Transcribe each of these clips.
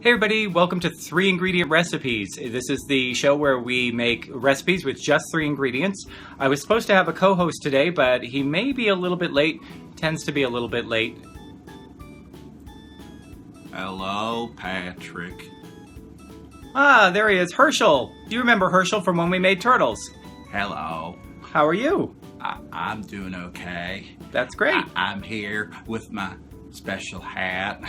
Hey everybody, welcome to 3 Ingredient Recipes. This is the show where we make recipes with just 3 ingredients. I was supposed to have a co-host today, but he may be a little bit late. Tends to be a little bit late. Hello, Patrick. Ah, there he is, Herschel. Do you remember Herschel from when we made turtles? Hello. How are you? I'm doing okay. That's great. I'm here with my special hat.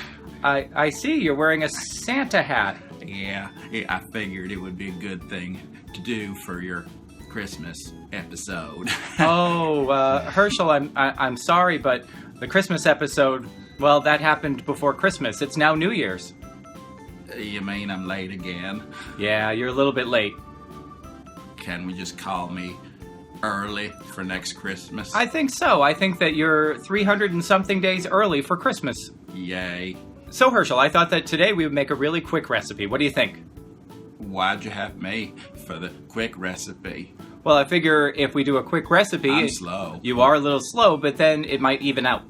I see, you're wearing a Santa hat. Yeah, I figured it would be a good thing to do for your Christmas episode. Oh, Herschel, I'm sorry, but the Christmas episode, well, that happened before Christmas. It's now New Year's. You mean I'm late again? Yeah, you're a little bit late. Can we just call me early for next Christmas? I think so. I think that you're 300 and something days early for Christmas. Yay. So, Herschel, I thought that today we would make a really quick recipe. What do you think? Why'd you have me for the quick recipe? Well, I figure if we do a quick recipe... I'm slow. You are a little slow, but then it might even out.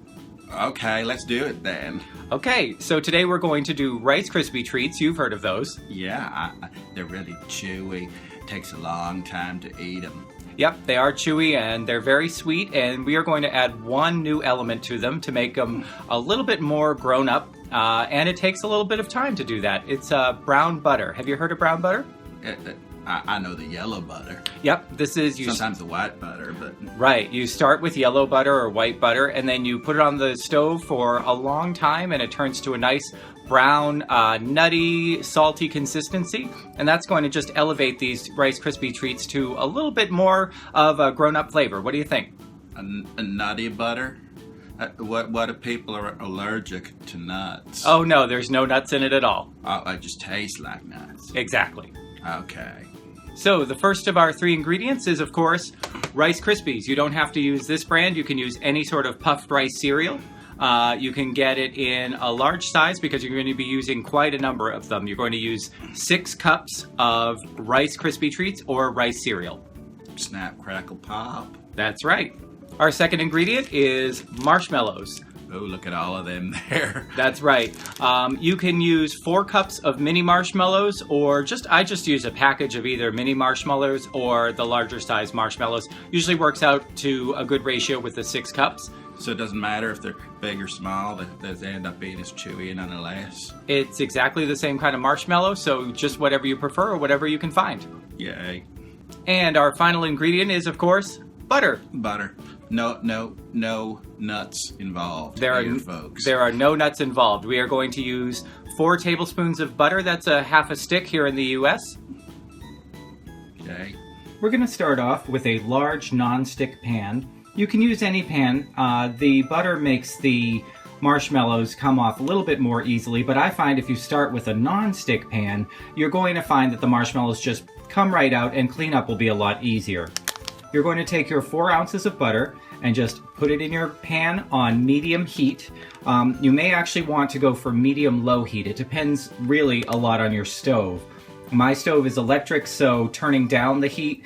Okay, let's do it then. Okay, so today we're going to do Rice Krispie treats. You've heard of those. Yeah, they're really chewy. It takes a long time to eat them. Yep, they are chewy and they're very sweet, and we are going to add one new element to them to make them a little bit more grown up, and it takes a little bit of time to do that. It's brown butter. Have you heard of brown butter? I know the yellow butter. Yep, this is... Sometimes the white butter, but... Right, you start with yellow butter or white butter, and then you put it on the stove for a long time, and it turns to a nice brown, nutty, salty consistency, and that's going to just elevate these Rice Krispie treats to a little bit more of a grown-up flavor. What do you think? A nutty butter? What if people are allergic to nuts? Oh no, there's no nuts in it at all. Oh, it just tastes like nuts. Exactly. Okay. So the first of our 3 ingredients is, of course, Rice Krispies. You don't have to use this brand. You can use any sort of puffed rice cereal. You can get it in a large size because you're going to be using quite a number of them. You're going to use 6 cups of Rice Krispie treats or rice cereal. Snap, crackle, pop. That's right. Our second ingredient is marshmallows. Oh, look at all of them there. That's right. You can use 4 cups of mini marshmallows, or I just use a package of either mini marshmallows or the larger size marshmallows. Usually works out to a good ratio with the 6 cups. So it doesn't matter if they're big or small, they end up being as chewy nonetheless. It's exactly the same kind of marshmallow, so just whatever you prefer or whatever you can find. Yay. And our final ingredient is, of course, butter. Butter. No nuts involved. There are no nuts involved. We are going to use 4 tablespoons of butter. That's a half a stick here in the US. Okay. We're going to start off with a large non-stick pan. You can use any pan. The butter makes the marshmallows come off a little bit more easily, but I find if you start with a non-stick pan, you're going to find that the marshmallows just come right out and cleanup will be a lot easier. You're going to take your 4 ounces of butter and just put it in your pan on medium heat. You may actually want to go for medium-low heat. It depends really a lot on your stove. My stove is electric, so turning down the heat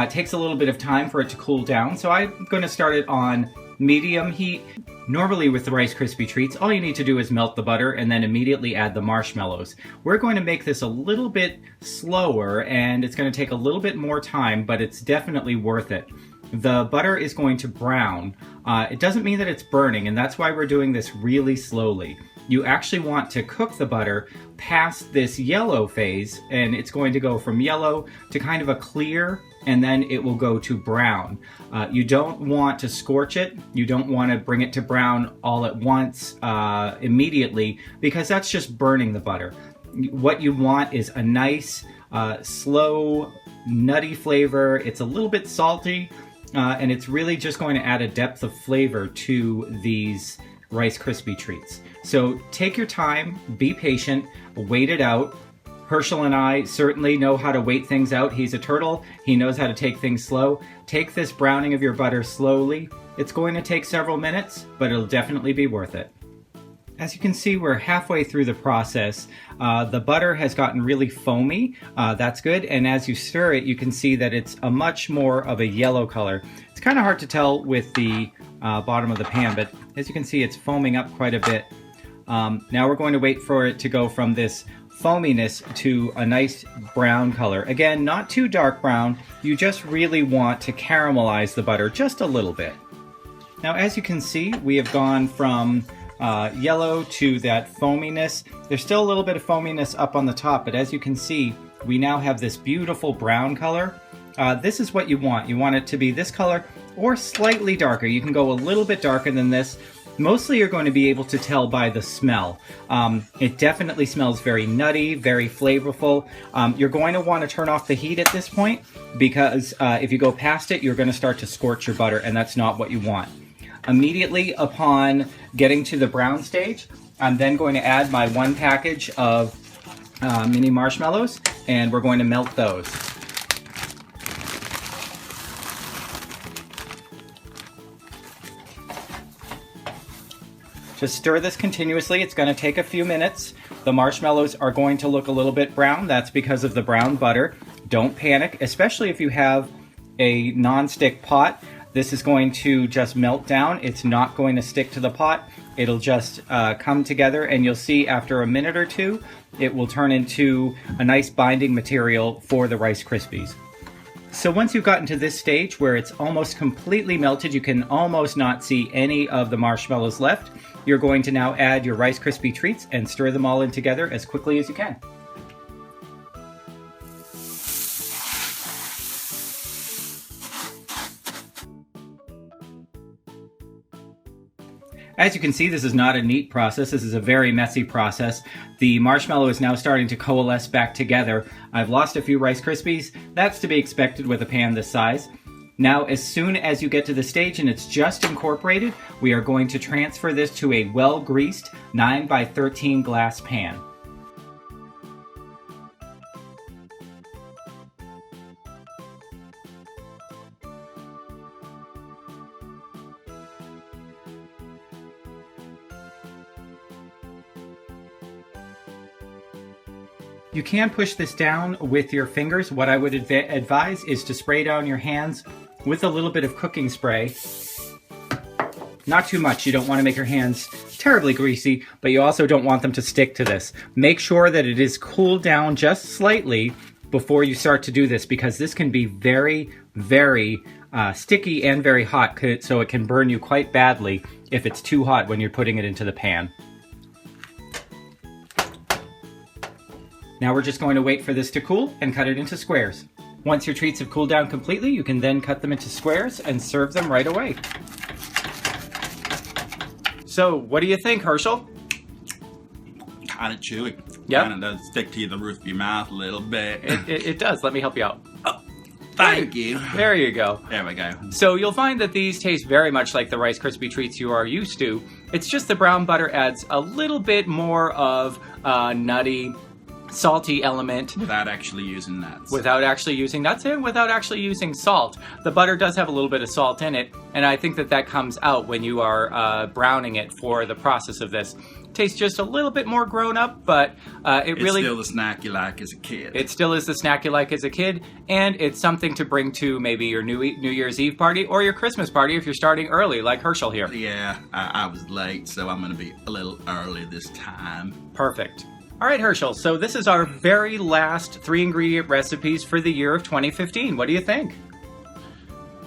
takes a little bit of time for it to cool down. So I'm going to start it on medium heat. Normally with the Rice Krispie treats, all you need to do is melt the butter and then immediately add the marshmallows. We're going to make this a little bit slower, and it's going to take a little bit more time, but it's definitely worth it. The butter is going to brown. It doesn't mean that it's burning, and that's why we're doing this really slowly. You actually want to cook the butter past this yellow phase, and it's going to go from yellow to kind of a clear, and then it will go to brown. You don't want to scorch it. You don't want to bring it to brown all at once immediately, because that's just burning the butter. What you want is a nice, slow, nutty flavor. It's a little bit salty, and it's really just going to add a depth of flavor to these Rice Krispie treats. So take your time, be patient, wait it out. Herschel and I certainly know how to wait things out. He's a turtle. He knows how to take things slow. Take this browning of your butter slowly. It's going to take several minutes, but it'll definitely be worth it. As you can see, we're halfway through the process. The butter has gotten really foamy. That's good. And as you stir it, you can see that it's a much more of a yellow color. It's kind of hard to tell with the bottom of the pan, but as you can see, it's foaming up quite a bit. Now we're going to wait for it to go from this foaminess to a nice brown color. Again, not too dark brown. You just really want to caramelize the butter just a little bit. Now, as you can see, we have gone from yellow to that foaminess. There's still a little bit of foaminess up on the top, but as you can see, we now have this beautiful brown color. This is what you want. You want it to be this color or slightly darker. You can go a little bit darker than this. Mostly you're going to be able to tell by the smell. It definitely smells very nutty, very flavorful. You're going to want to turn off the heat at this point because if you go past it, you're going to start to scorch your butter, and that's not what you want. Immediately upon getting to the brown stage, I'm then going to add my 1 package of mini marshmallows, and we're going to melt those. Just stir this continuously. It's going to take a few minutes. The marshmallows are going to look a little bit brown. That's because of the brown butter. Don't panic, especially if you have a non-stick pot. This is going to just melt down. It's not going to stick to the pot. It'll just come together, and you'll see after a minute or two, it will turn into a nice binding material for the Rice Krispies. So once you've gotten to this stage where it's almost completely melted, you can almost not see any of the marshmallows left, you're going to now add your Rice Krispie treats and stir them all in together as quickly as you can. As you can see, this is not a neat process. This is a very messy process. The marshmallow is now starting to coalesce back together. I've lost a few Rice Krispies. That's to be expected with a pan this size. Now, as soon as you get to the stage and it's just incorporated, we are going to transfer this to a well-greased 9x13 glass pan. You can push this down with your fingers. What I would advise is to spray down your hands with a little bit of cooking spray. Not too much. You don't want to make your hands terribly greasy, but you also don't want them to stick to this. Make sure that it is cooled down just slightly before you start to do this, because this can be very, very sticky and very hot, so it can burn you quite badly if it's too hot when you're putting it into the pan. Now we're just going to wait for this to cool and cut it into squares. Once your treats have cooled down completely, you can then cut them into squares and serve them right away. So, what do you think, Herschel? Kind of chewy. Yeah. Kind of does stick to the roof of your mouth a little bit. It does. Let me help you out. Oh, thank you. There you go. There we go. So you'll find that these taste very much like the Rice Krispie treats you are used to. It's just the brown butter adds a little bit more of nutty, salty element. Without actually using nuts. Without actually using nuts and without actually using salt. The butter does have a little bit of salt in it, and I think that comes out when you are browning it for the process of this. Tastes just a little bit more grown up, but it's still the snack you like as a kid. It still is the snack you like as a kid, and it's something to bring to maybe your New Year's Eve party or your Christmas party if you're starting early, like Herschel here. Yeah, I was late, so I'm going to be a little early this time. Perfect. All right, Herschel, so this is our very last 3-ingredient recipes for the year of 2015. What do you think?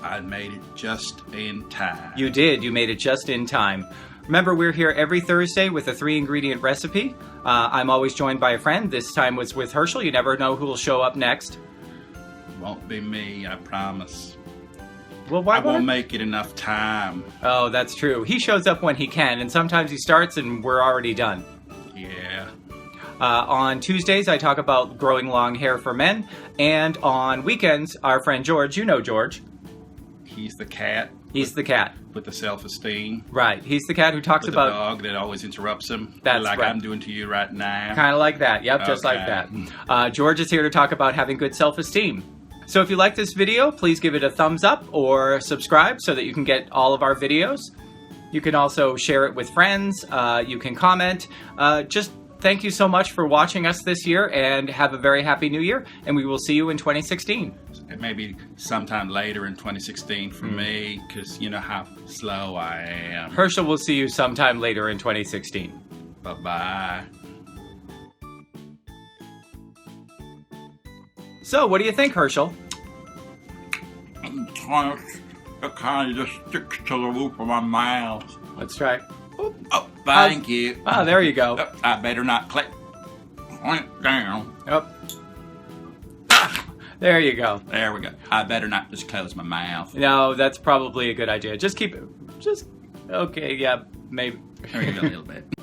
I made it just in time. You did. You made it just in time. Remember, we're here every Thursday with a 3-ingredient recipe. I'm always joined by a friend. This time was with Herschel. You never know who will show up next. Won't be me, I promise. Well, why I won't make it enough time. Oh, that's true. He shows up when he can, and sometimes he starts and we're already done. Yeah. On Tuesdays, I talk about growing long hair for men, and on weekends, our friend George, you know George. He's the cat. He's the cat. With the self-esteem. Right. He's the cat who talks with about... the dog that always interrupts him. That's like right. I'm doing to you right now. Kind of like that. Yep, Okay. just like that. George is here to talk about having good self-esteem. So if you like this video, please give it a thumbs up or subscribe so that you can get all of our videos. You can also share it with friends. You can comment. Just thank you so much for watching us this year, and have a very happy new year, and we will see you in 2016. Maybe sometime later in 2016 for me, because you know how slow I am. Herschel will see you sometime later in 2016. Bye-bye. So, what do you think, Herschel? It kind of just sticks to the roof of my mouth. Let's try. Oh, thank you. Ah, there you go. Oh, I better not click down. Oh. There you go. There we go. I better not just close my mouth. No, that's probably a good idea. Just keep it. Okay, yeah, maybe. There you go, a little bit.